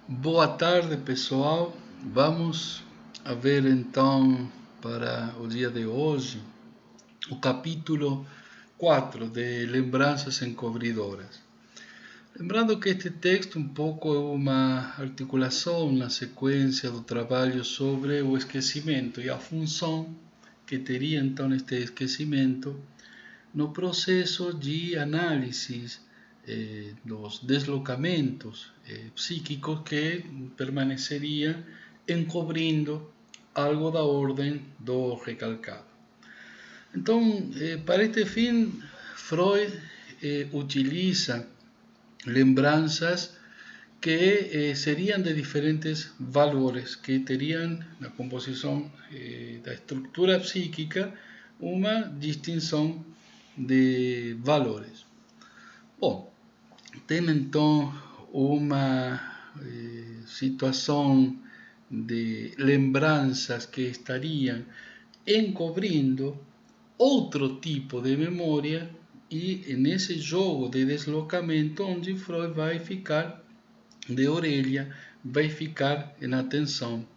Boa tarde, pessoal. Vamos a ver então para o dia de hoje o capítulo 4 de Lembranças Encobridoras. Lembrando que este texto um pouco é uma articulação na sequência do trabalho sobre o esquecimento e a função que teria então este esquecimento no processo de análise dos deslocamentos psíquicos que permaneceriam encobrindo algo da ordem do recalcado. Então, para este fim, Freud utiliza lembranças que seriam de diferentes valores, que teriam na composição da estrutura psíquica uma distinção de valores. Bom, tem então uma situação de lembranças que estariam encobrindo outro tipo de memória e nesse jogo de deslocamento onde Freud vai ficar de orelha, vai ficar em atenção.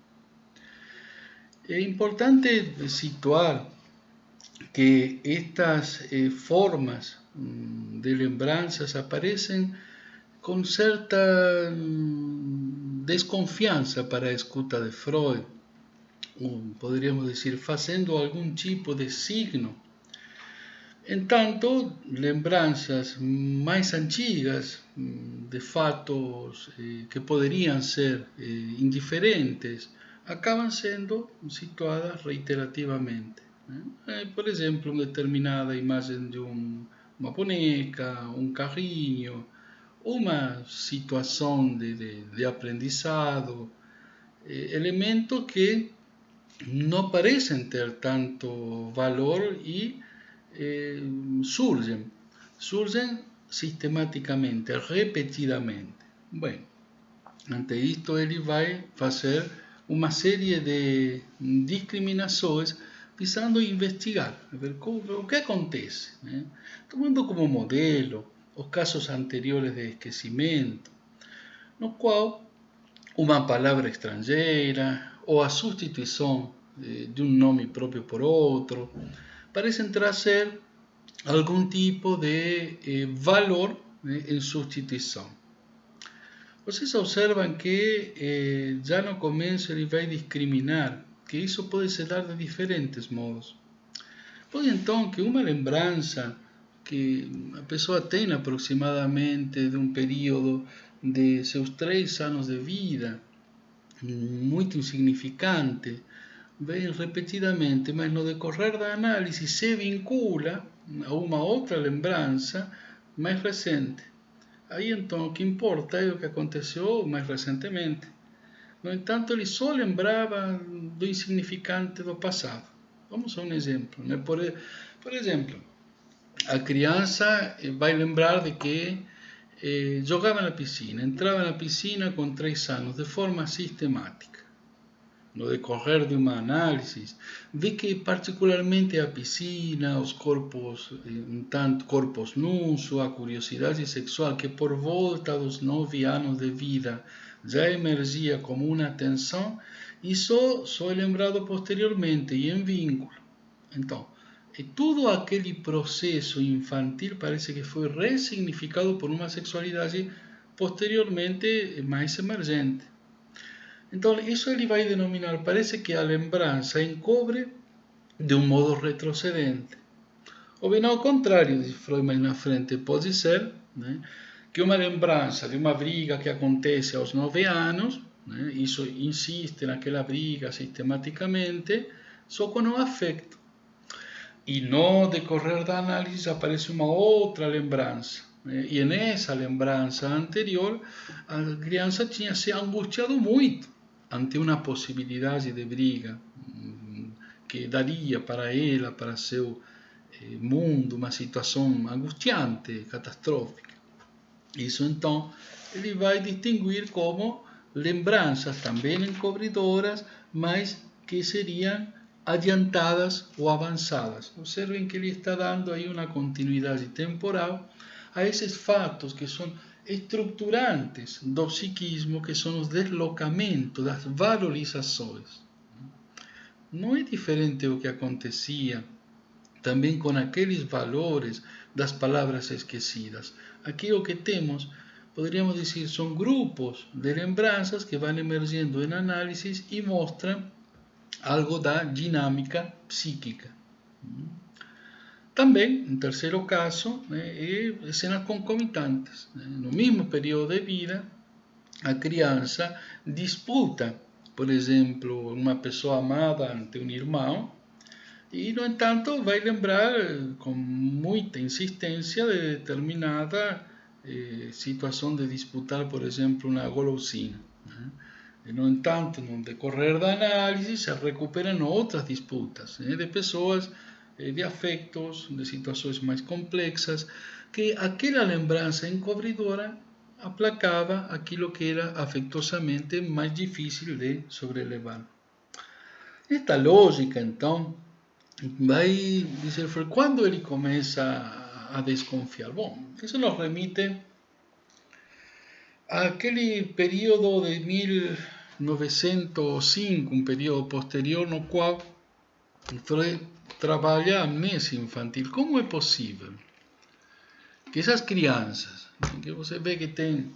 É importante situar que estas formas de lembranças aparecem com certa desconfiança para a escuta de Freud, ou poderíamos dizer, fazendo algum tipo de signo. Entanto, lembranças mais antigas de fatos que poderiam ser indiferentes acabam sendo situadas reiterativamente. Por exemplo, uma determinada imagem de uma boneca, um carrinho, uma situação de aprendizado, elementos que não parecem ter tanto valor e surgem sistematicamente, repetidamente. Bem, ante isto ele vai fazer uma série de discriminações visando investigar, ver o que acontece, né? Tomando como modelo os casos anteriores de esquecimento, no qual uma palavra estrangeira ou a substituição de um nome próprio por outro parecem trazer algum tipo de valor, né, em substituição. Vocês observam que já no começo ele vai discriminar que isso pode se dar de diferentes modos. Pode então que uma lembrança que a pessoa tem aproximadamente de um período de seus 3 anos de vida, muito insignificante, vem repetidamente, mas no decorrer da análise se vincula a uma outra lembrança mais recente. Aí então o que importa é o que aconteceu mais recentemente. No entanto, ele só lembrava do insignificante do passado. Vamos a um exemplo, né? Por exemplo, a criança vai lembrar de que jogava na piscina, entrava na piscina com 3 anos de forma sistemática. No decorrer de uma análise, vê que particularmente a piscina, os corpos, tanto corpos nus, a curiosidade sexual, que por volta dos 9 anos de vida já emergia como uma tensão, isso só é lembrado posteriormente e em vínculo. Então, todo aquele processo infantil parece que foi ressignificado por uma sexualidade posteriormente mais emergente. Então, isso ele vai denominar, parece que a lembrança encobre de um modo retrocedente. Ou bem ao contrário, diz Freud mais na frente, pode ser, né, que uma lembrança de uma briga que acontece aos 9 anos, né, isso insiste naquela briga sistematicamente, só com o afeto. E no decorrer da análise aparece uma outra lembrança. Né, e nessa lembrança anterior, a criança tinha se angustiado muito ante uma possibilidade de briga que daria para ela, para seu mundo, uma situação angustiante, catastrófica. Isso então ele vai distinguir como lembranças também encobridoras, mas que seriam adiantadas ou avançadas. Observem que ele está dando aí uma continuidade temporal a esses fatos que são estruturantes do psiquismo, que são os deslocamentos, das valorizações. Não é diferente do que acontecia também com aqueles valores das palavras esquecidas. Aqui o que temos, poderíamos dizer, são grupos de lembranças que vão emergindo em análises e mostram algo da dinâmica psíquica. Também, em terceiro caso, é cenas concomitantes. No mesmo período de vida, a criança disputa, por exemplo, uma pessoa amada ante um irmão, e, no entanto, vai lembrar com muita insistência de determinada situação de disputar, por exemplo, uma golosina. E, no entanto, no decorrer da análise, se recuperam outras disputas de pessoas, de afetos, de situações mais complexas, que aquela lembrança encobridora aplacava aquilo que era afectuosamente mais difícil de sobrelevar. Esta lógica, então, vai dizer, quando ele começa a desconfiar? Bom, isso nos remite àquele período de 1905, um período posterior no qual Freud trabalha a amnésia infantil. Como é possível que essas crianças, que você vê que têm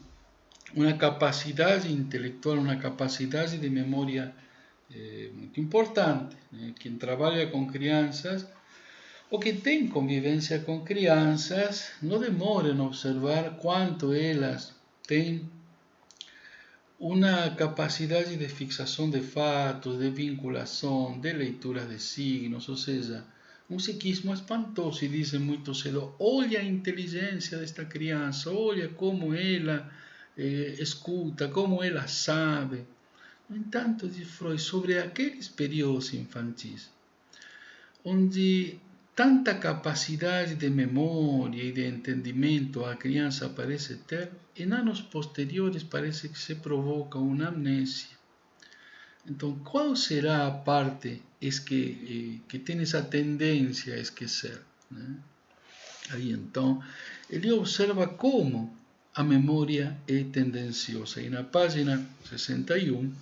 uma capacidade intelectual, uma capacidade de memória muito importante, quem trabalha com crianças ou que tem convivência com crianças, não demora em observar quanto elas têm uma capacidade de fixação de fatos, de vinculação, de leitura de signos, ou seja, um psiquismo espantoso. E dizem muito cedo, olha a inteligência desta criança, olha como ela escuta, como ela sabe. No entanto, diz Freud, sobre aqueles períodos infantis, onde tanta capacidade de memória e de entendimento a criança parece ter, em anos posteriores parece que se provoca uma amnésia. Então, qual será a parte que tem essa tendência a esquecer? Aí, então, ele observa como a memória é tendenciosa. E na página 61,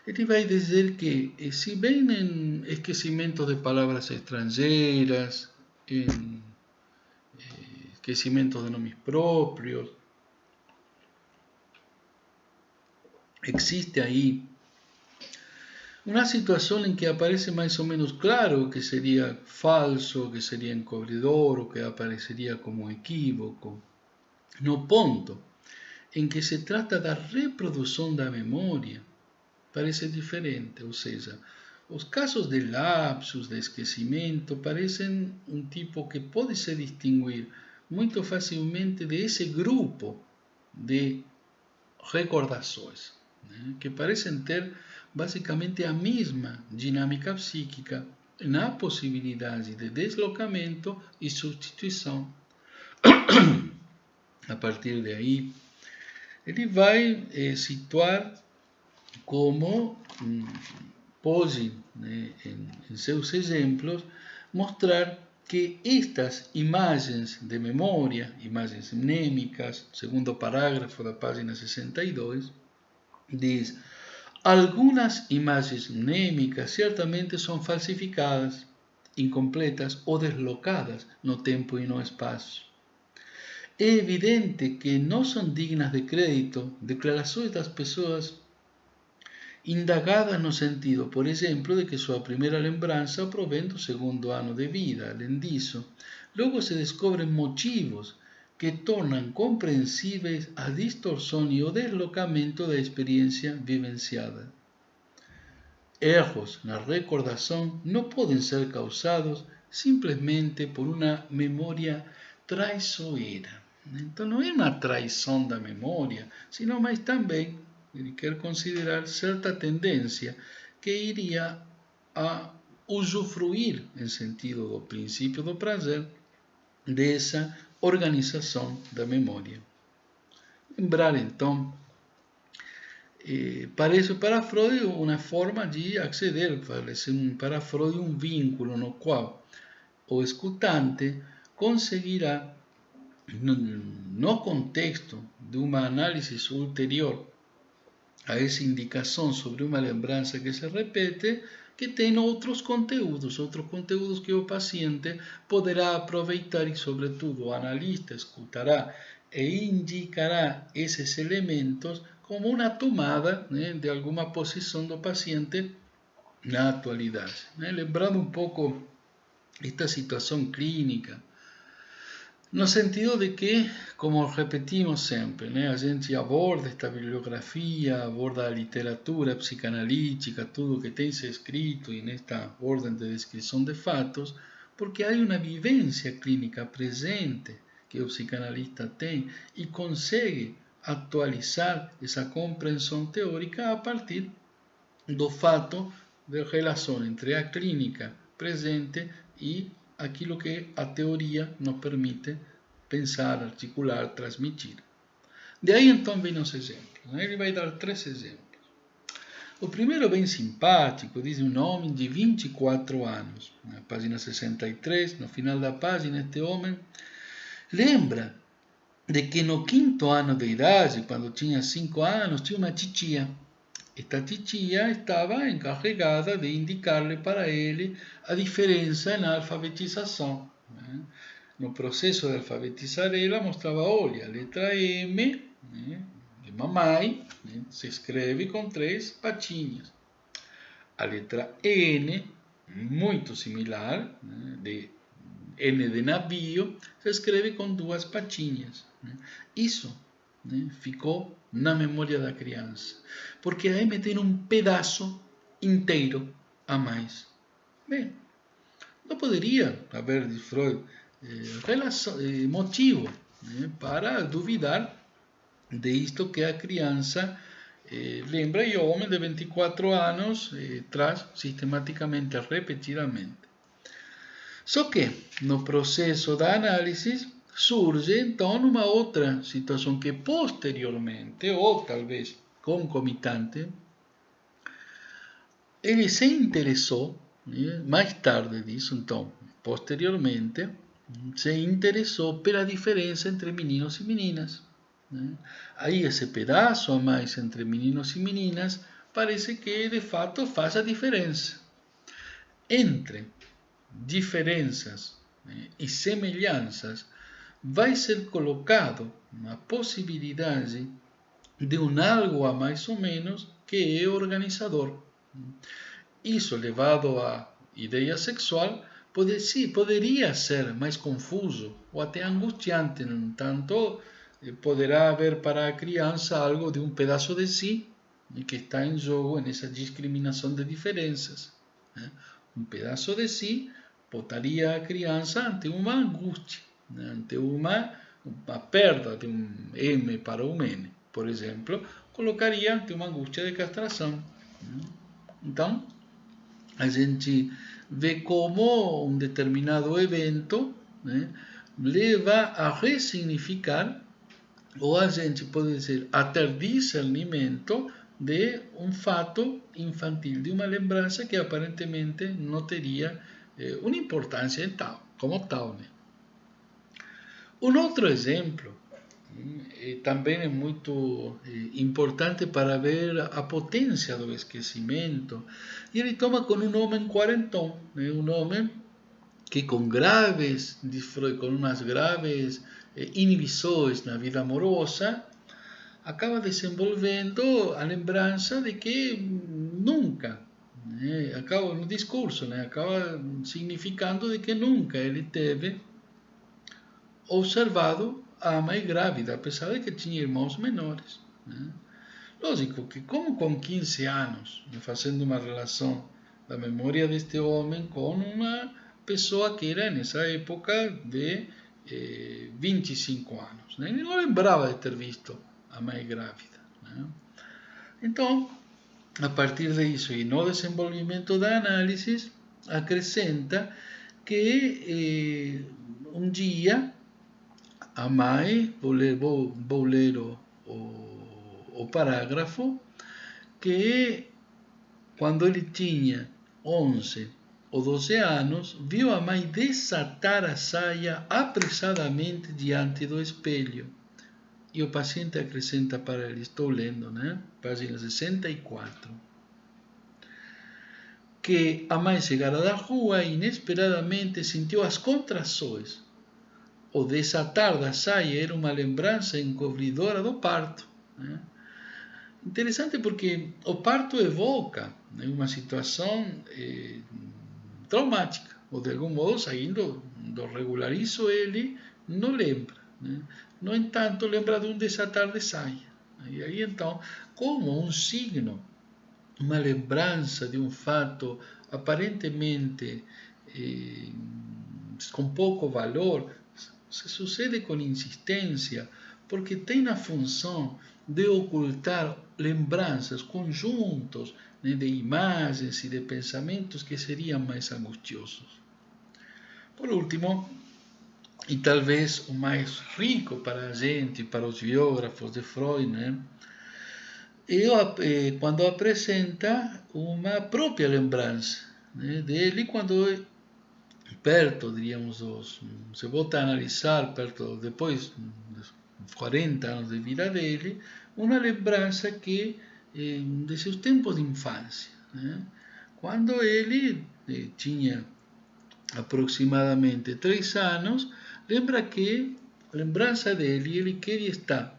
ele vai dizer que, se bem em esquecimento de palavras estrangeiras, em esquecimento de nomes próprios, existe aí uma situação em que aparece mais ou menos claro o que seria falso, o que seria encobridor, o que apareceria como equívoco, no ponto em que se trata da reprodução da memória, parece diferente, ou seja, os casos de lapsus, de esquecimento, parecem um tipo que pode se distinguir muito facilmente desse grupo de recordações, que parecem ter basicamente a mesma dinâmica psíquica na possibilidade de deslocamento e substituição. A partir de aí, ele vai situar como pode, em seus exemplos, mostrar que estas imagens de memória, imagens mnêmicas, segundo parágrafo da página 62, diz: algumas imagens mnêmicas certamente são falsificadas, incompletas ou deslocadas no tempo e no espaço. É evidente que não são dignas de crédito declarações das pessoas indagadas no sentido, por exemplo, de que sua primeira lembrança provém do segundo ano de vida. Além disso, logo se descobrem motivos que tornam compreensíveis a distorção e o deslocamento da experiência vivenciada. Erros na recordação não podem ser causados simplesmente por uma memória traiçoeira. Então, não é uma traição da memória, sino mais também ele quer considerar certa tendência que iria a usufruir, em sentido do princípio do prazer, dessa organização da memória. Lembrar, então, parece para Freud uma forma de acceder, parece para Freud um vínculo no qual o escutante conseguirá no contexto de uma análise ulterior a essa indicação sobre uma lembrança que se repete, que tem outros conteúdos que o paciente poderá aproveitar e, sobretudo, o analista escutará e indicará esses elementos como uma tomada, né, de alguma posição do paciente na atualidade. Né? Lembrando um pouco esta situação clínica, no sentido de que, como repetimos sempre, né, a gente aborda esta bibliografia, aborda a literatura psicanalítica, tudo que tem se escrito e nesta ordem de descrição de fatos, porque há uma vivência clínica presente que o psicanalista tem e consegue atualizar essa compreensão teórica a partir do fato de relação entre a clínica presente e aquilo que a teoria nos permite pensar, articular, transmitir. De aí então vem os exemplos. Ele vai dar 3 exemplos. O primeiro é bem simpático, diz um homem de 24 anos. Na página 63, no final da página, este homem lembra de que no 5º ano de idade, quando tinha 5 anos, tinha uma titia. Esta titia estava encarregada de indicar-lhe para ele a diferença na alfabetização. Né? No processo de alfabetizar ela, mostrava, olha, a letra M, né, de mamãe, né, se escreve com 3 patinhas. A letra N, muito similar, né, de N de navio, se escreve com 2 patinhas. Né? Isso, né, ficou na memória da criança, porque a M tem um pedaço inteiro a mais. Bem, não poderia haver, de Freud, motivo, né, para duvidar de isto que a criança lembra, e o homem de 24 anos traz sistematicamente, repetidamente. Só que, no processo da análise, surge então uma outra situação que posteriormente, ou talvez concomitante, ele se interessou, né, mais tarde disso, então, posteriormente, se interessou pela diferença entre meninos e meninas. Né? Aí esse pedaço a mais entre meninos e meninas parece que de fato faz a diferença. Entre diferenças, né, e semelhanças, vai ser colocado a possibilidade de um algo a mais ou menos que é organizador. Isso levado à ideia sexual poderia ser mais confuso ou até angustiante. No entanto, poderá haver para a criança algo de um pedaço de si que está em jogo nessa discriminação de diferenças. Né? Um pedaço de si botaria a criança ante uma angústia, né? Ante uma perda de um M para um N, por exemplo, colocaria ante uma angústia de castração. Né? Então, a gente vê como um determinado evento, né, leva a ressignificar, ou a gente pode dizer, a ter discernimento de um fato infantil, de uma lembrança que aparentemente não teria uma importância tal, como tal. Né? Um outro exemplo também é muito importante para ver a potência do esquecimento. E ele toma com um homem quarentão, né? Um homem que com umas graves inibições na vida amorosa, acaba desenvolvendo a lembrança de que nunca, né? Acaba no discurso, né? Acaba significando de que nunca ele teve observado a mãe grávida, apesar de que tinha irmãos menores. Né? Lógico que, como com 15 anos, fazendo uma relação da memória deste homem com uma pessoa que era, nessa época, de 25 anos. Né? Ele não lembrava de ter visto a mãe grávida. Né? Então, a partir disso, e no desenvolvimento da análise, acrescenta que um dia a mãe, vou ler o parágrafo, que quando ele tinha 11 ou 12 anos, viu a mãe desatar a saia apressadamente diante do espelho. E o paciente acrescenta para ele, estou lendo, né? Página 64. Que a mãe chegara da rua e inesperadamente sentiu as contrações. O desatar da saia era uma lembrança encobridora do parto, né? Interessante porque o parto evoca, né, uma situação traumática, ou de algum modo, saindo do regular. Isso ele não lembra, né? No entanto, lembra de um desatar de saia. E aí, então, como um signo, uma lembrança de um fato aparentemente com pouco valor, se sucede com insistência, porque tem a função de ocultar lembranças, conjuntos, né, de imagens e de pensamentos que seriam mais angustiosos. Por último, e talvez o mais rico para a gente, para os biógrafos de Freud, né, quando apresenta uma própria lembrança, né, dele quando perto, diríamos, se volta a analisar, perto, depois dos 40 anos de vida dele, uma lembrança que de seus tempos de infância, né? Quando ele tinha aproximadamente 3 anos, lembra que a lembrança dele, ele queria estar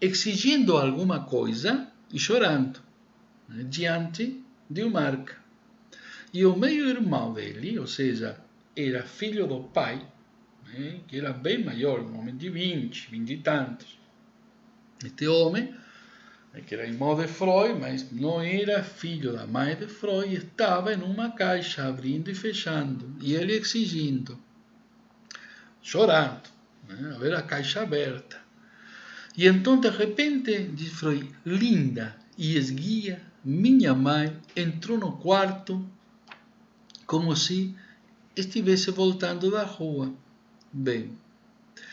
exigindo alguma coisa e chorando, né, diante de uma arca. E o meio-irmão dele, ou seja, era filho do pai, né, que era bem maior, um homem de 20 e tantos. Este homem, que era irmão de Freud, mas não era filho da mãe de Freud, estava em uma caixa, abrindo e fechando, e ele exigindo, chorando, né, a ver a caixa aberta. E então, de repente, diz Freud, linda e esguia, minha mãe entrou no quarto como se estivesse voltando da rua. Bem,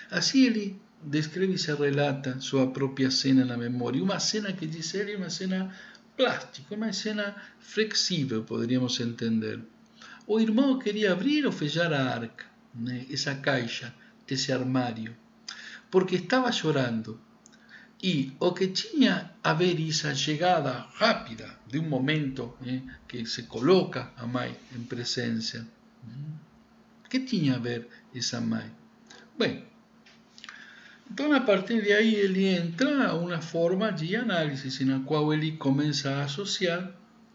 assim ele descreve e se relata sua própria cena na memória. Uma cena que diz ele é uma cena plástica, uma cena flexível, poderíamos entender. O irmão queria abrir ou fechar a arca, né, essa caixa, esse armário, porque estava chorando. E o que tinha a ver essa chegada rápida de um momento, né, que se coloca a mãe em presença? Que tinha a ver essa mãe? Bem, então a partir de aí ele entra a uma forma de análise na qual ele começa a associar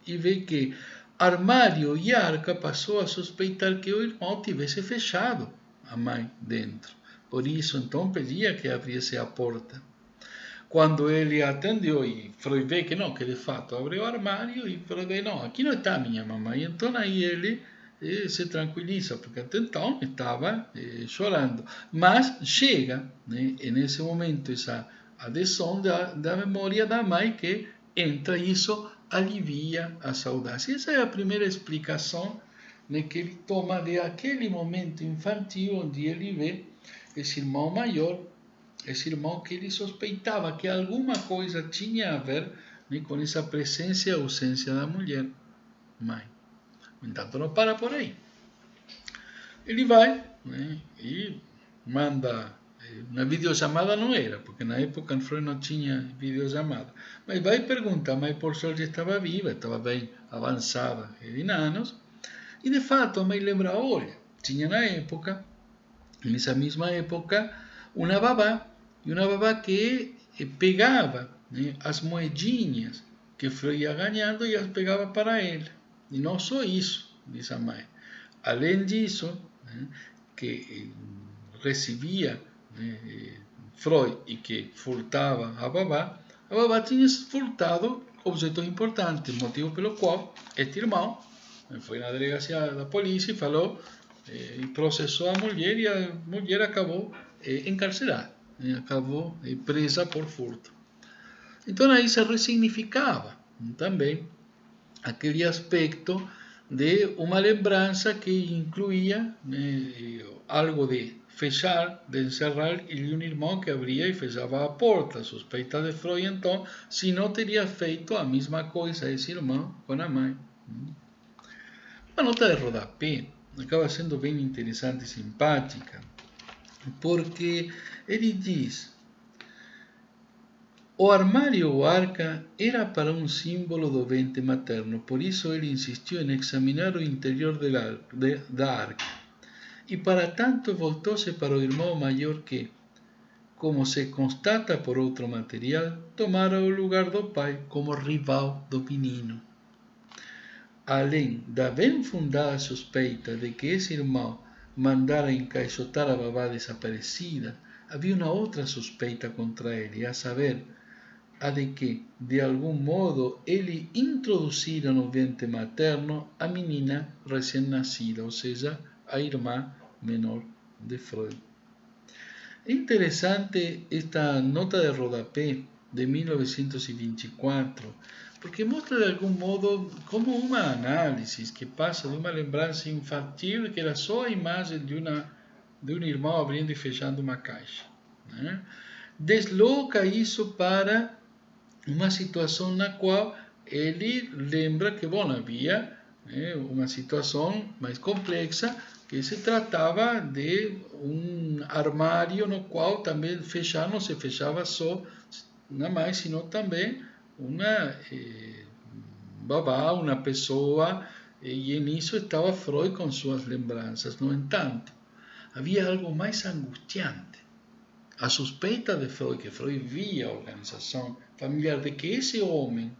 e vê que armário e arca passou a suspeitar que o irmão tivesse fechado a mãe dentro. Por isso então pedia que abrisse a porta. Quando ele atendeu e Freud vê que não, que de fato abriu o armário e Freud vê, não, aqui não está minha mamãe. Então aí ele se tranquiliza, porque até então estava chorando. Mas chega, né, nesse momento, essa adesão da memória da mãe que entra, isso alivia a saudade. Essa é a primeira explicação, né, que ele toma de aquele momento infantil onde ele vê esse irmão maior, esse irmão que ele suspeitava que alguma coisa tinha a ver, né, com essa presença e ausência da mulher mãe. No entanto, não para por aí. Ele vai, né, e manda. Na videochamada não era, porque na época Freud não tinha videochamada. Mas vai e pergunta, mas por sorte estava viva, estava bem avançada em anos. E de fato a mãe lembra, olha, tinha na época, nessa mesma época, uma babá. E uma babá que pegava, né, as moedinhas que Freud ia ganhando e as pegava para ele. E não só isso, diz a mãe. Além disso, né, que recebia, né, Freud e que furtava a babá tinha furtado objetos importantes, motivo pelo qual este irmão foi na delegacia da polícia e falou, e processou a mulher, e a mulher acabou encarcerada, acabou presa por furto. Então aí se ressignificava também aquele aspecto de uma lembrança que incluía, né, algo de fechar, de encerrar, e um irmão que abria e fechava a porta. Suspeita de Freud, então, se não teria feito a mesma coisa esse irmão com a mãe. A nota de rodapé acaba sendo bem interessante e simpática, porque ele diz: o armário ou arca era para um símbolo do ventre materno, por isso ele insistiu em examinar o interior da arca. E para tanto voltou-se para o irmão maior que, como se constata por outro material, tomara o lugar do pai como rival do menino. Além da bem fundada suspeita de que esse irmão mandara encaixotar a babá desaparecida, havia uma outra suspeita contra ele, a saber, a de que, de algum modo, ele introduzira no ventre materno a menina recém-nascida, ou seja, a irmã menor de Freud. É interessante esta nota de rodapé de 1924, porque mostra de algum modo como uma análise que passa de uma lembrança infantil, que era só a imagem de um irmão abrindo e fechando uma caixa, né? Desloca isso para uma situação na qual ele lembra que, bom, havia uma situação mais complexa, que se tratava de um armário no qual também não se fechava só, não mais, sino também uma babá, uma pessoa, e nisso estava Freud com suas lembranças. No entanto, havia algo mais angustiante. A suspeita de Freud, que Freud via a organização familiar, de que esse homem,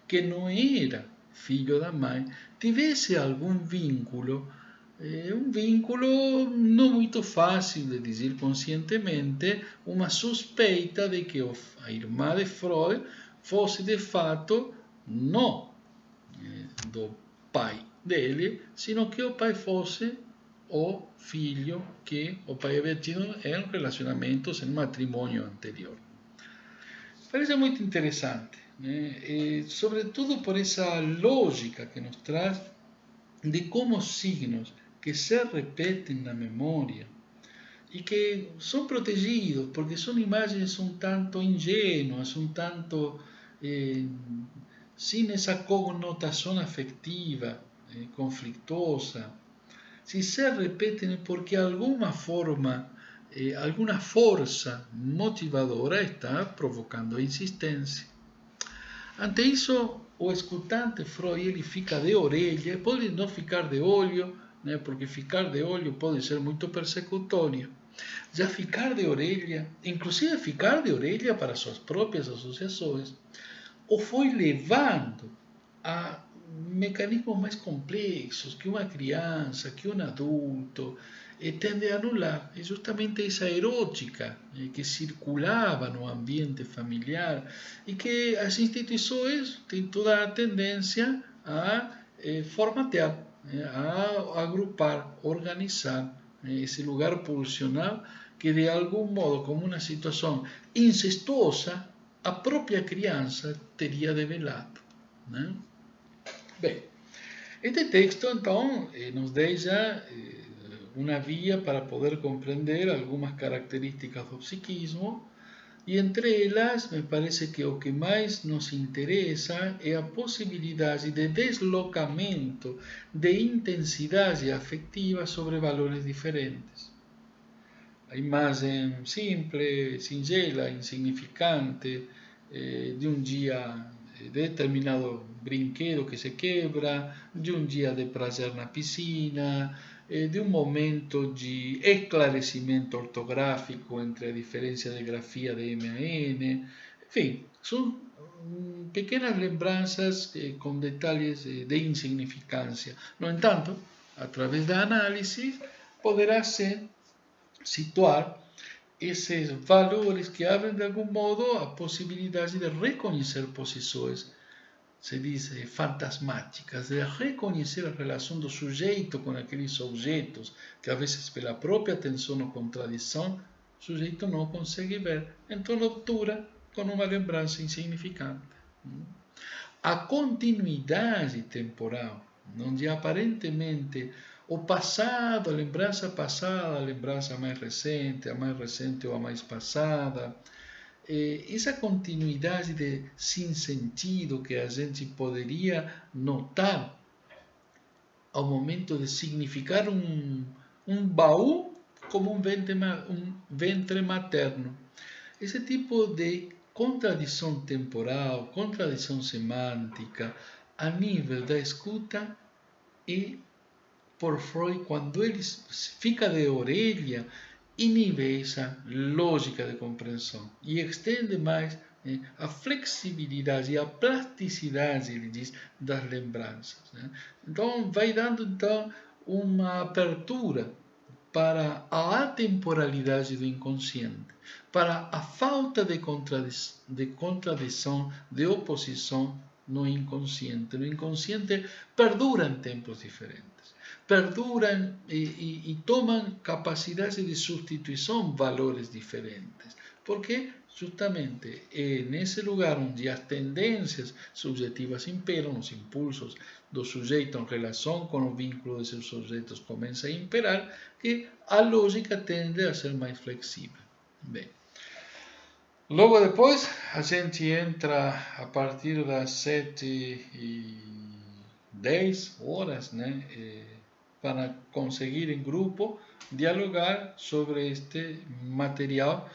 que não era filho da mãe, tivesse algum vínculo, um vínculo não muito fácil de dizer conscientemente, uma suspeita de que a irmã de Freud fosse de fato não do pai dele, sino que o pai fosse o filho que o pai havia tido em relacionamentos, em matrimônio anterior. Parece muito interessante, né? E, sobretudo por essa lógica que nos traz de como signos que se repetem na memória e que são protegidos, porque são imagens um tanto ingênuas, um tanto sem essa conotação afetiva, conflituosa. Si se repetem porque alguma forma, alguma força motivadora está provocando a insistência. Ante isso, o escutante Freud ele fica de orelha, pode não ficar de olho, né, porque ficar de olho pode ser muito persecutório. Já ficar de orelha, inclusive ficar de orelha para suas próprias associações, o foi levando a mecanismos mais complexos que uma criança, que um adulto tende a anular. É justamente essa erótica que circulava no ambiente familiar e que as instituições têm toda a tendência a formatear, a agrupar, organizar esse lugar pulsional que de algum modo, como uma situação incestuosa, a própria criança teria develado, né? Bem, este texto então nos deixa uma via para poder compreender algumas características do psiquismo e entre elas me parece que o que mais nos interessa é a possibilidade de deslocamento de intensidade afetiva sobre valores diferentes. A imagem simples, singela, insignificante de um dia de determinado brinquedo que se quebra, de um dia de prazer na piscina, de um momento de esclarecimento ortográfico entre a diferença de grafia de M a N, enfim, são pequenas lembranças com detalhes de insignificância. No entanto, através da análise, poderá ser situar esses valores que abrem de algum modo a possibilidade de reconhecer posições, se diz, fantasmáticas, de reconhecer a relação do sujeito com aqueles objetos que às vezes pela própria tensão ou contradição o sujeito não consegue ver, então obtura com uma lembrança insignificante. A continuidade temporal, onde aparentemente o passado, a lembrança mais recente, a mais recente ou a mais passada, essa continuidade de sem sentido que a gente poderia notar ao momento de significar um baú como um ventre materno. Esse tipo de contradição temporal, contradição semântica, a nível da escuta, e por Freud, quando ele fica de orelha, inibe essa lógica de compreensão e estende mais a flexibilidade e a plasticidade, ele diz, das lembranças. Então, vai dando uma abertura para a atemporalidade do inconsciente, para a falta de contradição, de oposição no inconsciente. O inconsciente perdura em tempos diferentes, perduram e tomam capacidade de substituição, valores diferentes, porque justamente é nesse lugar onde as tendências subjetivas imperam, os impulsos do sujeito em relação com o vínculo de seus sujeitos começa a imperar, que a lógica tende a ser mais flexível. Bem, logo depois a gente entra a partir das 7:10, né, para conseguir em grupo dialogar sobre este material.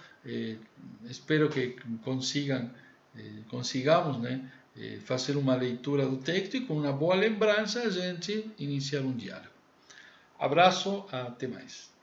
Espero que consigamos, né, fazer uma leitura do texto e com uma boa lembrança a gente iniciar um diálogo. Abraço, até mais.